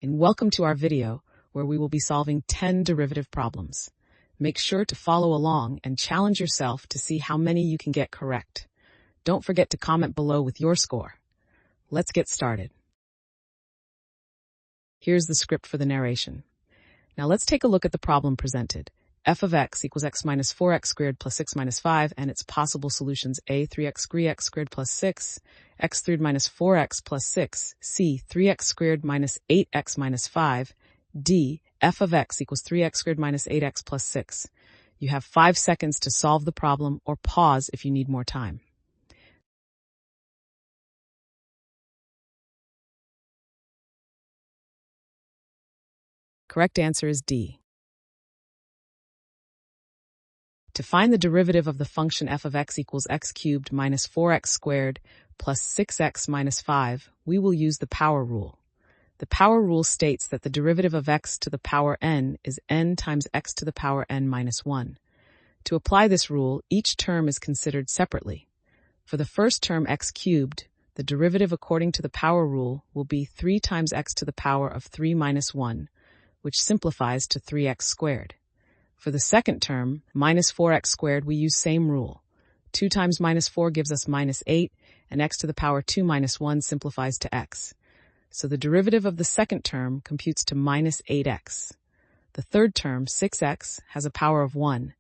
and welcome to our video where we will be solving 10 derivative problems. Make sure to follow along and challenge yourself to see how many you can get correct. Don't forget to comment below with your score. Let's get started. Here's the script for the narration. Now let's take a look at the problem presented. F of x equals x minus 4x squared plus 6 minus 5 and its possible solutions: a 3x squared plus 6, x squared minus 4x plus 6, c 3x squared minus 8x minus 5, d f of x equals 3x squared minus 8x plus 6. You have 5 seconds to solve the problem or pause if you need more time. Correct answer is D. To find the derivative of the function f of x equals x cubed minus 4x squared plus 6x minus 5, we will use the power rule. The power rule states that the derivative of x to the power n is n times x to the power n minus 1. To apply this rule, each term is considered separately. For the first term x cubed, the derivative according to the power rule will be 3 times x to the power of 3 minus 1, which simplifies to 3x squared. For the second term, minus 4x squared, we use same rule. 2 times minus 4 gives us minus 8, and x to the power 2 minus 1 simplifies to x. So the derivative of the second term computes to minus 8x. The third term, 6x, has a power of 1,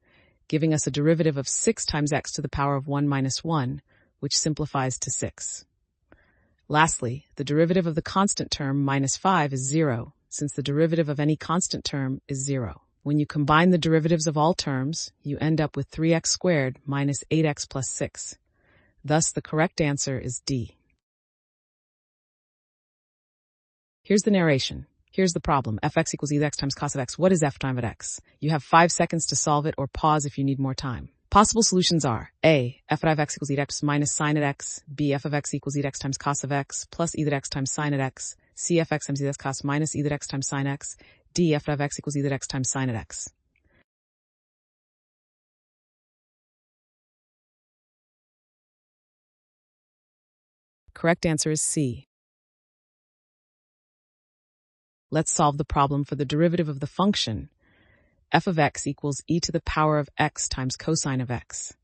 giving us a derivative of 6 times x to the power of 1 minus 1, which simplifies to 6. Lastly, the derivative of the constant term, minus 5, is 0, since the derivative of any constant term is 0. When you combine the derivatives of all terms, you end up with 3x squared minus 8x plus 6. Thus, the correct answer is D. Here's the narration. Here's the problem. Fx equals e to the x times cos of x. What is f prime of x? You have 5 seconds to solve it or pause if you need more time. Possible solutions are: A, f of x equals e to x minus sine of x, b, f of x equals e to x times cos of x plus e to x times sine of x, c, f x times e to x cos minus e to x times sine x, d, f of x equals e to x times sine of x. Correct answer is C. Let's solve the problem for the derivative of the function f of x equals e to the power of x times cosine of x.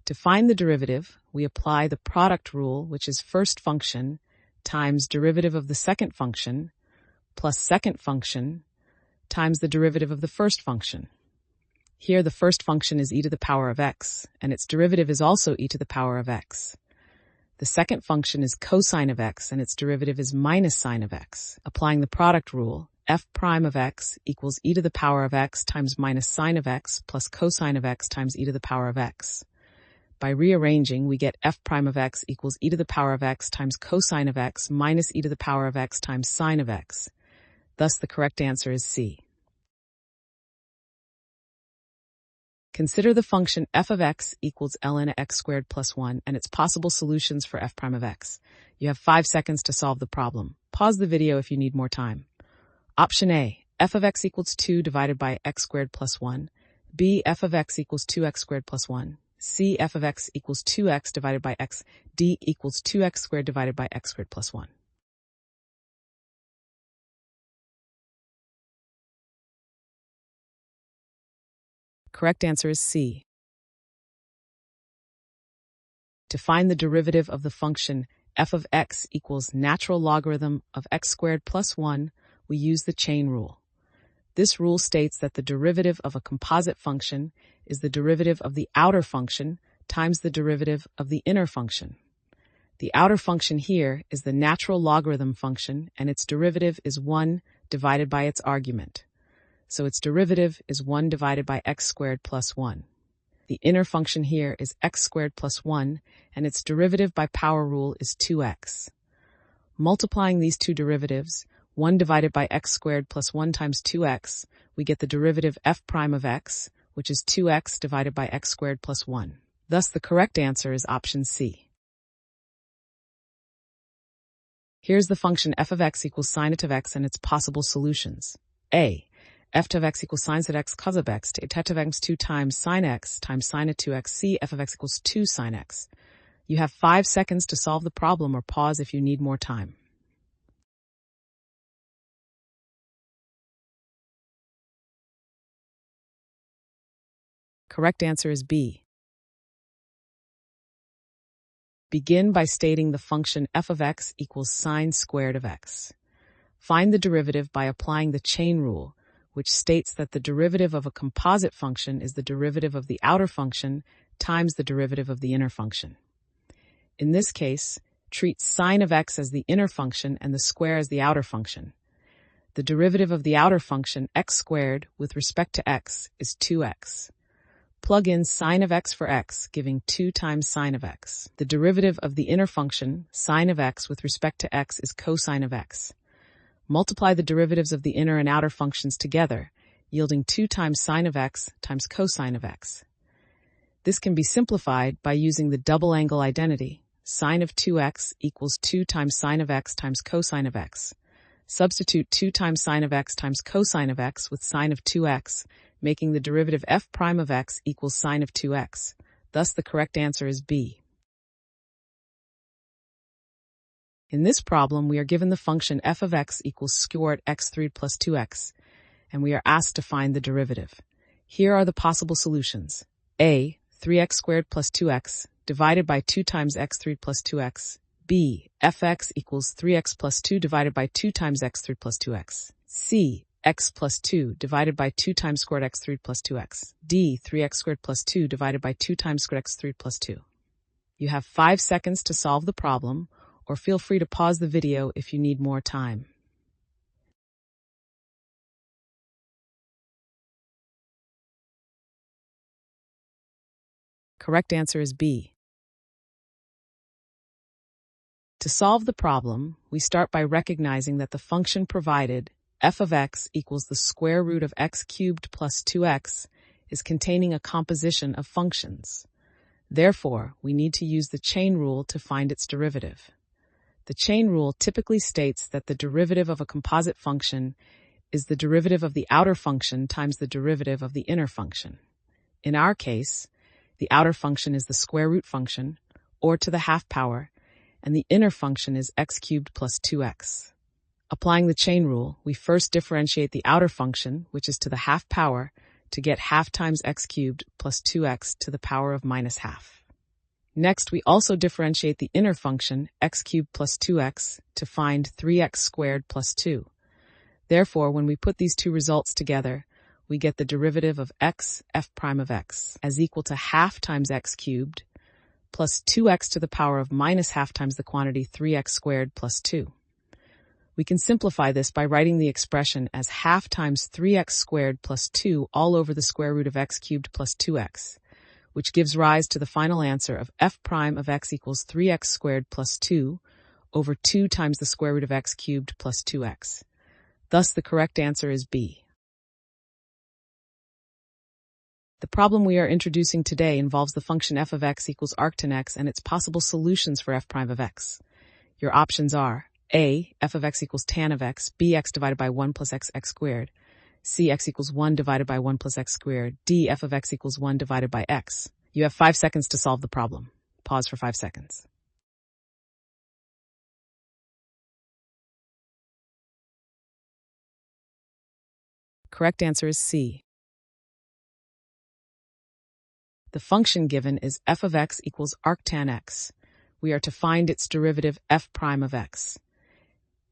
To find the derivative, we apply the product rule, which is first function times derivative of the second function plus second function times the derivative of the first function. Here, the first function is e to the power of x, and its derivative is also e to the power of x. The second function is cosine of x, and its derivative is minus sine of x. Applying the product rule, f prime of x equals e to the power of x times minus sine of x plus cosine of x times e to the power of x. By rearranging, we get f prime of x equals e to the power of x times cosine of x minus e to the power of x times sine of x. Thus, the correct answer is C. Consider the function f of x equals ln x squared plus 1 and its possible solutions for f prime of x. You have 5 seconds to solve the problem. Pause the video if you need more time. Option A, f of x equals 2 divided by x squared plus 1. B, f of x equals 2x squared plus 1. C, f of x equals 2x divided by x. D equals 2x squared divided by x squared plus 1. Correct answer is C. To find the derivative of the function f of x equals natural logarithm of x squared plus 1, we use the chain rule. This rule states that the derivative of a composite function is the derivative of the outer function times the derivative of the inner function. The outer function here is the natural logarithm function, and its derivative is 1 divided by its argument. So its derivative is 1 divided by x squared plus 1. The inner function here is x squared plus 1, and its derivative by power rule is 2x. Multiplying these two derivatives, 1 divided by x squared plus 1 times 2x, we get the derivative f prime of x, which is 2x divided by x squared plus 1. Thus, the correct answer is option C. Here's the function f of x equals sine of x and its possible solutions. A, f of x equals sine of x cos of x to t of x 2 times sine of 2x. C, f of x equals 2 sine x. You have 5 seconds to solve the problem or pause if you need more time. Correct answer is B. Begin by stating the function f of x equals sine squared of x. Find the derivative by applying the chain rule, which states that the derivative of a composite function is the derivative of the outer function times the derivative of the inner function. In this case, treat sine of x as the inner function and the square as the outer function. The derivative of the outer function, x squared, with respect to x, is 2x. Plug in sine of x for x, giving 2 times sine of x. The derivative of the inner function, sine of x, with respect to x is cosine of x. Multiply the derivatives of the inner and outer functions together, yielding 2 times sine of x times cosine of x. This can be simplified by using the double angle identity. Sine of 2x equals 2 times sine of x times cosine of x. Substitute 2 times sine of x times cosine of x with sine of 2x, making the derivative f prime of x equals sine of 2x. Thus, the correct answer is B. In this problem, we are given the function f of x equals sqrt x3 plus 2x, and we are asked to find the derivative. Here are the possible solutions. A, 3x squared plus 2x, divided by 2 times x3 plus 2x. B, fx equals 3x plus 2 divided by 2 times x3 plus 2x. C, x plus 2 divided by 2 times squared x3 plus 2x. D, 3x squared plus 2 divided by 2 times squared x3 plus 2. You have 5 seconds to solve the problem, or feel free to pause the video if you need more time. Correct answer is B. To solve the problem, we start by recognizing that the function provided, f of x equals the square root of x cubed plus 2x, is containing a composition of functions. Therefore, we need to use the chain rule to find its derivative. The chain rule typically states that the derivative of a composite function is the derivative of the outer function times the derivative of the inner function. In our case, the outer function is the square root function, or to the half power, and the inner function is x cubed plus 2x. Applying the chain rule, we first differentiate the outer function, which is to the half power, to get half times x cubed plus 2x to the power of minus half. Next, we also differentiate the inner function, x cubed plus 2x, to find 3x squared plus 2. Therefore, when we put these two results together, we get the derivative of x, f prime of x, as equal to half times x cubed, plus 2x to the power of minus half times the quantity 3x squared plus 2. We can simplify this by writing the expression as half times 3x squared plus 2 all over the square root of x cubed plus 2x, which gives rise to the final answer of f prime of x equals 3x squared plus 2 over 2 times the square root of x cubed plus 2x. Thus, the correct answer is B. The problem we are introducing today involves the function f of x equals arctan x and its possible solutions for f prime of x. Your options are A, f of x equals tan of x, B, x divided by 1 plus x squared, C, x equals 1 divided by 1 plus x squared, D, f of x equals 1 divided by x. You have 5 seconds to solve the problem. Pause for 5 seconds. Correct answer is C. The function given is f of x equals arctan x. We are to find its derivative f prime of x.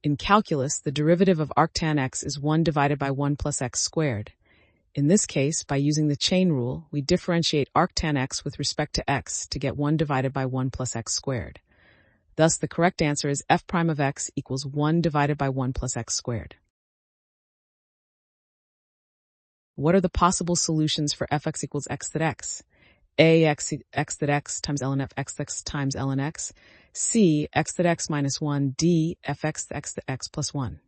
In calculus, the derivative of arctan x is 1 divided by 1 plus x squared. In this case, by using the chain rule, we differentiate arctan x with respect to x to get 1 divided by 1 plus x squared. Thus, the correct answer is f prime of x equals 1 divided by 1 plus x squared. What are the possible solutions for fx equals x that x? A, x that x times ln f x times ln x. C, x that x minus 1. D, fx x that x plus 1.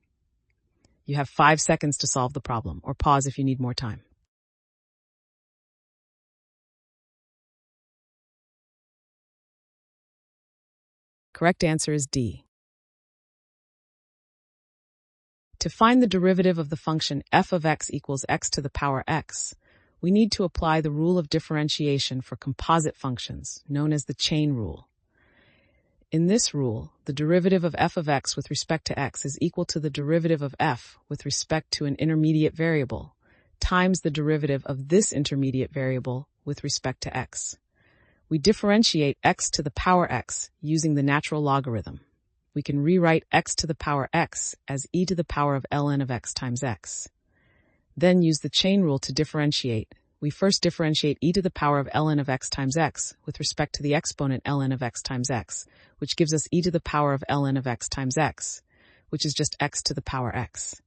You have 5 seconds to solve the problem, or pause if you need more time. Correct answer is D. To find the derivative of the function f of x equals x to the power x, we need to apply the rule of differentiation for composite functions, known as the chain rule. In this rule, the derivative of f of x with respect to x is equal to the derivative of f with respect to an intermediate variable, times the derivative of this intermediate variable with respect to x. We differentiate x to the power x using the natural logarithm. We can rewrite x to the power x as e to the power of ln of x times x. Then use the chain rule to differentiate. We first differentiate e to the power of ln of x times x with respect to the exponent ln of x times x, which gives us e to the power of ln of x times x, which is just x to the power x.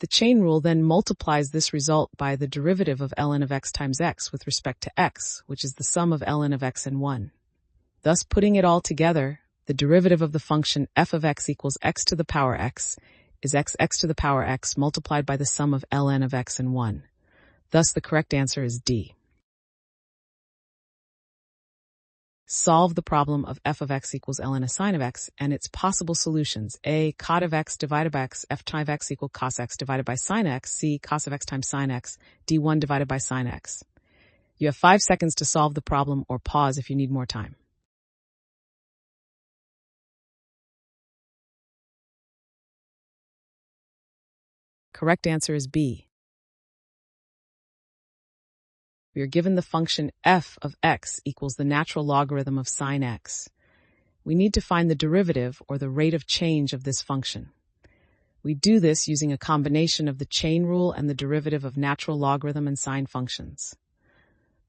The chain rule then multiplies this result by the derivative of ln of x times x with respect to x, which is the sum of ln of x and 1. Thus, putting it all together, the derivative of the function f of x equals x to the power x is x to the power x multiplied by the sum of ln of x and 1. Thus, the correct answer is D. Solve the problem of f of x equals ln of sine of x and its possible solutions. A. Cot of x divided by x, f times x equal cos x divided by sine x, c. Cos of x times sine x, d1 divided by sine x. You have 5 seconds to solve the problem or pause if you need more time. Correct answer is B. We are given the function f of x equals the natural logarithm of sine x. We need to find the derivative, or the rate of change, of this function. We do this using a combination of the chain rule and the derivative of natural logarithm and sine functions.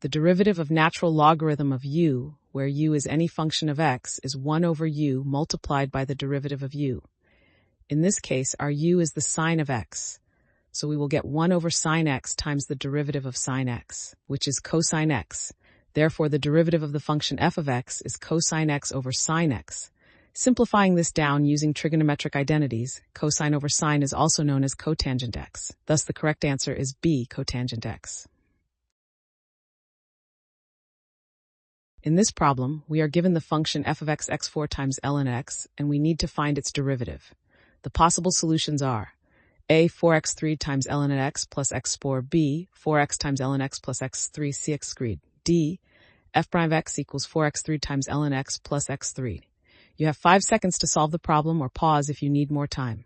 The derivative of natural logarithm of u, where u is any function of x, is 1 over u multiplied by the derivative of u. In this case, our u is the sine of x. So we will get 1 over sine x times the derivative of sine x, which is cosine x. Therefore, the derivative of the function f of x is cosine x over sine x. Simplifying this down using trigonometric identities, cosine over sine is also known as cotangent x. Thus, the correct answer is B, cotangent x. In this problem, we are given the function f of x x4 times ln x, and we need to find its derivative. The possible solutions are A. 4x3 times ln x plus x4, B. 4x times ln x plus x3, c sqrt. D. f prime of x equals 4x3 times ln x plus x3. You have 5 seconds to solve the problem or pause if you need more time.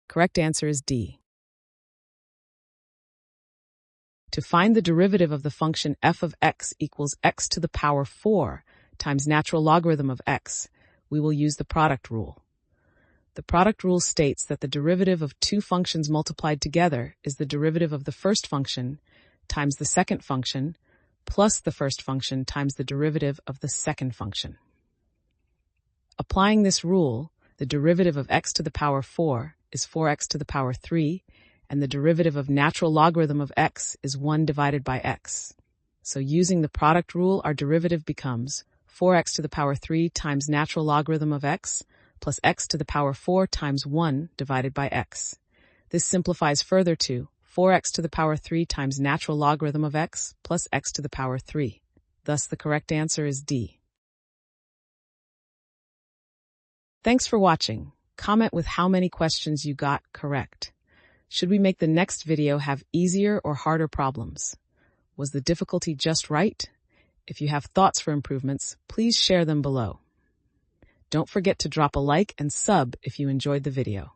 Correct answer is D. To find the derivative of the function f of x equals x to the power 4 times natural logarithm of x, we will use the product rule. The product rule states that the derivative of two functions multiplied together is the derivative of the first function times the second function plus the first function times the derivative of the second function. Applying this rule, the derivative of x to the power 4 is 4x to the power 3, and the derivative of natural logarithm of x is 1 divided by x. So using the product rule, our derivative becomes 4x to the power 3 times natural logarithm of x plus x to the power 4 times 1 divided by x. This simplifies further to 4x to the power 3 times natural logarithm of x plus x to the power 3. Thus, the correct answer is D. Thanks for watching. Comment with how many questions you got correct. Should we make the next video have easier or harder problems? Was the difficulty just right? If you have thoughts for improvements, please share them below. Don't forget to drop a like and sub if you enjoyed the video.